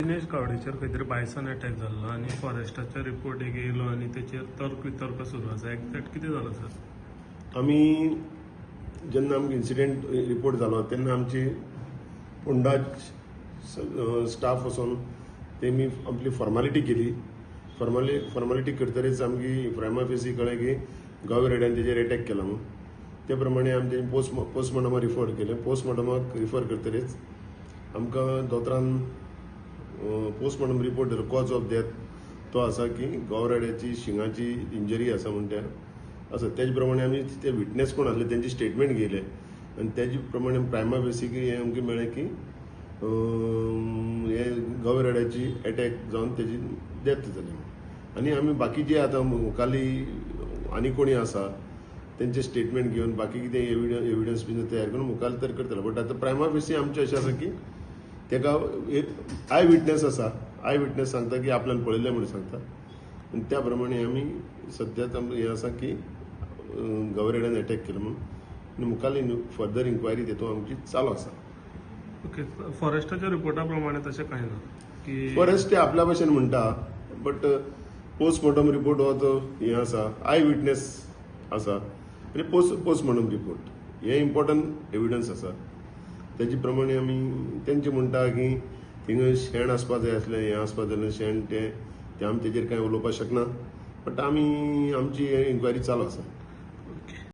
दिनेश गावडेचेर खंय तरी bison attack जाल्लो आनी फॉरेस्टाच्या रिपोर्ट एक येयलो आनी तेचेर तर्क वितर्क सुरू आसा. एक्झॅक्ट कितें जालो सर? आमी जेन्ना आमकां इन्सिडेंट रिपोर्ट जालो तेन्ना आमची फोंडा स्टाफ वचून तेमी आपली फॉर्मालिटी केली. फॉर्मालिटी करतरीच आमची प्रायमा फेसी कळ्ळें की गांवी रेड्यान तेजेर अटॅक केला म्हणून. ते प्रमाणे आमी पोस्टमॉर्टमाक रिफर केलें. पोस्टमॉर्टमाक रिफर करतरीच आमकां दोतोरान पोस्टमॉर्टम रिपोर्ट दिलो. कॉज ऑफ डेथ तो आसा की गांवरेड्याची शिंगाची इंजरी आसा म्हणून त्या आसा. तेजे प्रमाणे आमी ते विटनेस कोण आसले तेंचे स्टेटमेंट घेयले आनी तेजे प्रमाणे प्रायमा बेसीक हें आमकां मेळ्ळें की हे गांवरेड्याची अटॅक जावन तेजी डेथ जाली. आनी आमी बाकीचे आतां मुखाली आनी कोणी आसा तेंचे स्टेटमेंट घेवन बाकी कितें एविडन्स बी तयार करून मुखाल तर करतलो. बट आतां प्रायमा बेसी आमचें अशें आसा की तेका एक आय विटनेस आसा. आय विटनेस सांगता की आपल्यान पळयलें म्हणून सांगता आनी त्या प्रमाणे आमी सद्याक हें आसा की गांवरेड्यान अटॅक केलो म्हणून आनी मुखाल्ली फर्दर इन्क्वायरी तेतून आमची चालू आसा. ओके, फॉरेस्टाच्या रिपोर्टा प्रमाणे तशें कांय ना की फॉरेस्ट ते आपल्या भशेन म्हणटा. बट पोस्टमॉर्टम रिपोर्ट हो तो हें आसा, आय विटनेस आसा आनी पोस्टमॉर्टम रिपोर्ट हे इम्पॉर्टंट एविडन्स आसा. तेजे प्रमाणे आमी तेंचे म्हणटा की थिंग शेण आसपा जाय आसलें, हें आसपा जाय आसलें शेण तें आमी तेजेर कांय उलोवपाक शकना. बट आमी आमची इन्क्वायरी चालू आसा.